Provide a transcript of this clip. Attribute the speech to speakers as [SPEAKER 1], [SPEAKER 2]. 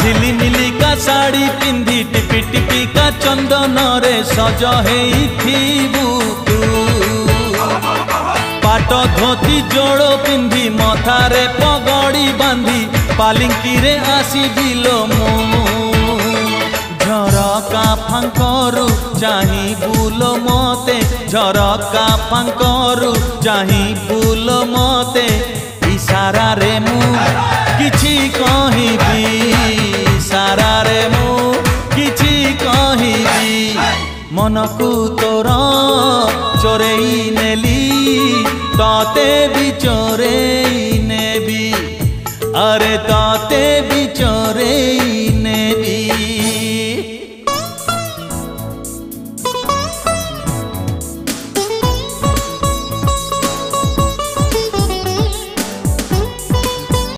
[SPEAKER 1] झिलिमिलिका साड़ी पिंधि टिपि टिपि का चंदन रे सज हेइथिबु तू पाट धोती जोड़ो पिंधि मथारे पगड़ी बांधी पालिंकी रे आसीबिलो मो झरका फांकरू चाही बुलो मते झरका फांकरू चाही बुलो मते इशारा रे मु किछि कहिबी इशारा रे मु किछि कहिबी मनकू तोर चोरेई नेली ताते भी चोरेई नेबी अरे ताते भी